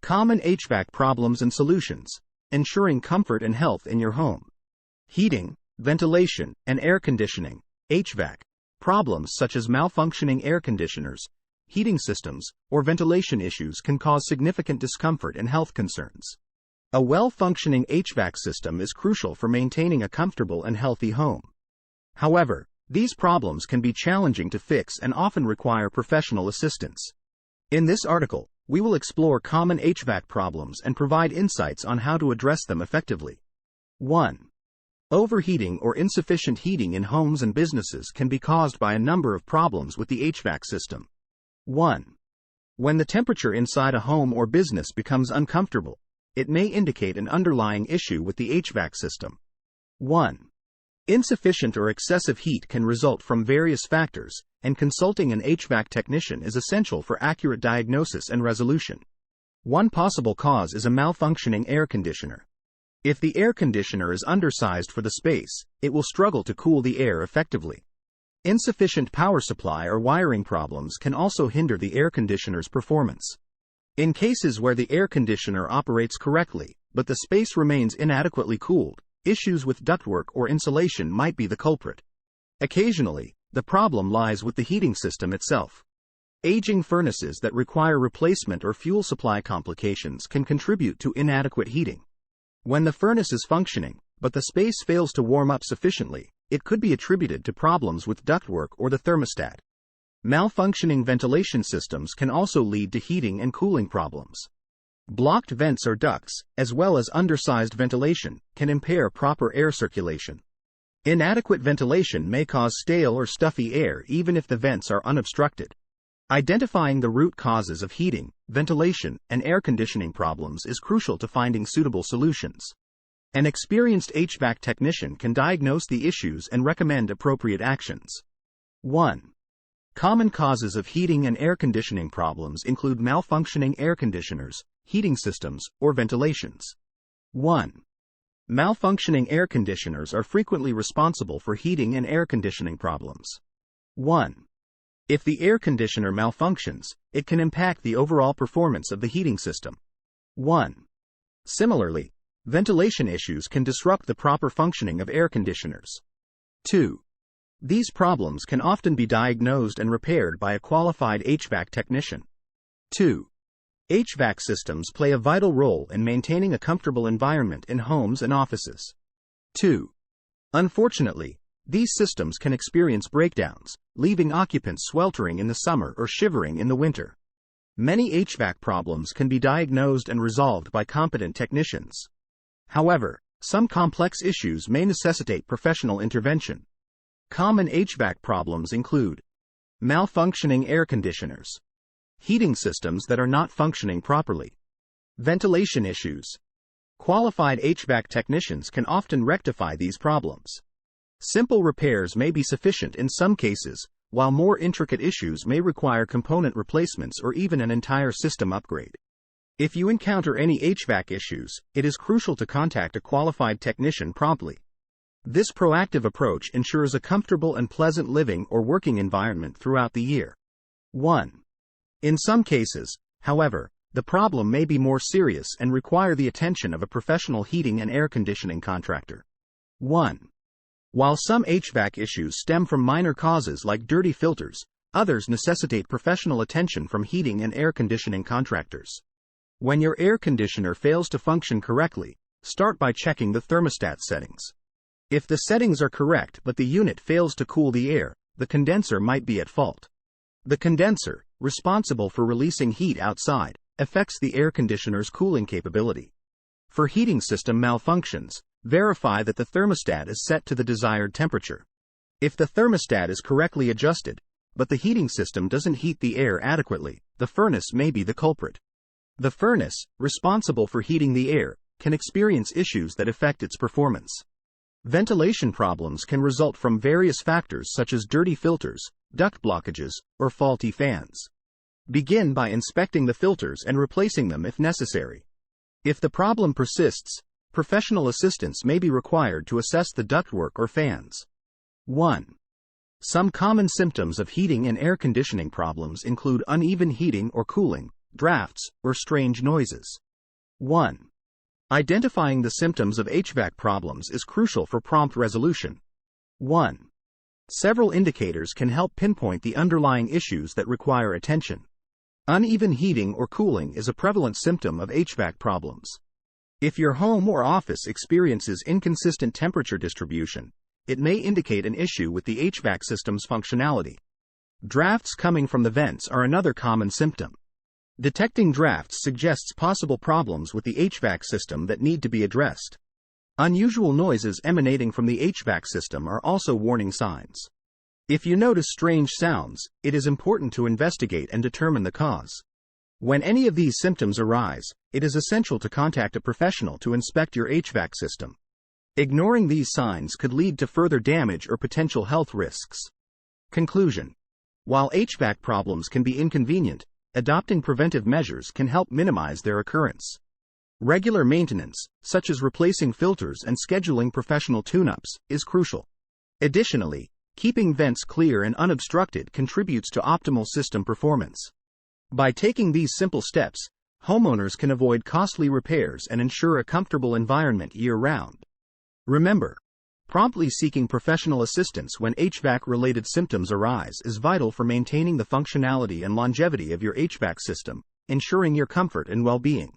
Common HVAC problems and solutions, ensuring comfort and health in your home. Heating, ventilation, and air conditioning, HVAC. Problems such as malfunctioning air conditioners, heating systems, or ventilation issues can cause significant discomfort and health concerns. A well-functioning HVAC system is crucial for maintaining a comfortable and healthy home. However, these problems can be challenging to fix and often require professional assistance. In this article, we will explore common HVAC problems and provide insights on how to address them effectively. 1. Overheating or insufficient heating in homes and businesses can be caused by a number of problems with the HVAC system. 1. When the temperature inside a home or business becomes uncomfortable, it may indicate an underlying issue with the HVAC system. 1. Insufficient or excessive heat can result from various factors, and consulting an HVAC technician is essential for accurate diagnosis and resolution. One possible cause is a malfunctioning air conditioner. If the air conditioner is undersized for the space, it will struggle to cool the air effectively. Insufficient power supply or wiring problems can also hinder the air conditioner's performance. In cases where the air conditioner operates correctly, but the space remains inadequately cooled, issues with ductwork or insulation might be the culprit. Occasionally, the problem lies with the heating system itself. Aging furnaces that require replacement or fuel supply complications can contribute to inadequate heating. When the furnace is functioning, but the space fails to warm up sufficiently, it could be attributed to problems with ductwork or the thermostat. Malfunctioning ventilation systems can also lead to heating and cooling problems. Blocked vents or ducts, as well as undersized ventilation, can impair proper air circulation. Inadequate ventilation may cause stale or stuffy air even if the vents are unobstructed. Identifying the root causes of heating, ventilation, and air conditioning problems is crucial to finding suitable solutions. An experienced HVAC technician can diagnose the issues and recommend appropriate actions. 1. Common causes of heating and air conditioning problems include malfunctioning air conditioners, heating systems, or ventilations. 1. Malfunctioning air conditioners are frequently responsible for heating and air conditioning problems. 1. If the air conditioner malfunctions, it can impact the overall performance of the heating system. 1. Similarly, ventilation issues can disrupt the proper functioning of air conditioners. 2. These problems can often be diagnosed and repaired by a qualified HVAC technician. 2. HVAC systems play a vital role in maintaining a comfortable environment in homes and offices. 2. Unfortunately, these systems can experience breakdowns, leaving occupants sweltering in the summer or shivering in the winter. Many HVAC problems can be diagnosed and resolved by competent technicians. However, some complex issues may necessitate professional intervention. Common HVAC problems include malfunctioning air conditioners, heating systems that are not functioning properly, ventilation issues. Qualified HVAC technicians can often rectify these problems. Simple repairs may be sufficient in some cases, while more intricate issues may require component replacements or even an entire system upgrade. If you encounter any HVAC issues, it is crucial to contact a qualified technician promptly. This proactive approach ensures a comfortable and pleasant living or working environment throughout the year. 1. In some cases, however, the problem may be more serious and require the attention of a professional heating and air conditioning contractor. 1. While some HVAC issues stem from minor causes like dirty filters, others necessitate professional attention from heating and air conditioning contractors. When your air conditioner fails to function correctly, start by checking the thermostat settings. If the settings are correct but the unit fails to cool the air, the condenser might be at fault. The condenser, responsible for releasing heat outside, affects the air conditioner's cooling capability. For heating system malfunctions, verify that the thermostat is set to the desired temperature. If the thermostat is correctly adjusted, but the heating system doesn't heat the air adequately, the furnace may be the culprit. The furnace, responsible for heating the air, can experience issues that affect its performance. Ventilation problems can result from various factors such as dirty filters, duct blockages, or faulty fans. Begin by inspecting the filters and replacing them if necessary. If the problem persists, professional assistance may be required to assess the ductwork or fans. 1. Some common symptoms of heating and air conditioning problems include uneven heating or cooling, drafts, or strange noises. 1. Identifying the symptoms of HVAC problems is crucial for prompt resolution. 1. Several indicators can help pinpoint the underlying issues that require attention. Uneven heating or cooling is a prevalent symptom of HVAC problems. If your home or office experiences inconsistent temperature distribution, it may indicate an issue with the HVAC system's functionality. Drafts coming from the vents are another common symptom. Detecting drafts suggests possible problems with the HVAC system that need to be addressed. Unusual noises emanating from the HVAC system are also warning signs. If you notice strange sounds, it is important to investigate and determine the cause. When any of these symptoms arise, it is essential to contact a professional to inspect your HVAC system. Ignoring these signs could lead to further damage or potential health risks. Conclusion: while HVAC problems can be inconvenient, adopting preventive measures can help minimize their occurrence. Regular maintenance, such as replacing filters and scheduling professional tune-ups, is crucial. Additionally, keeping vents clear and unobstructed contributes to optimal system performance. By taking these simple steps, homeowners can avoid costly repairs and ensure a comfortable environment year-round. Remember, promptly seeking professional assistance when HVAC-related symptoms arise is vital for maintaining the functionality and longevity of your HVAC system, ensuring your comfort and well-being.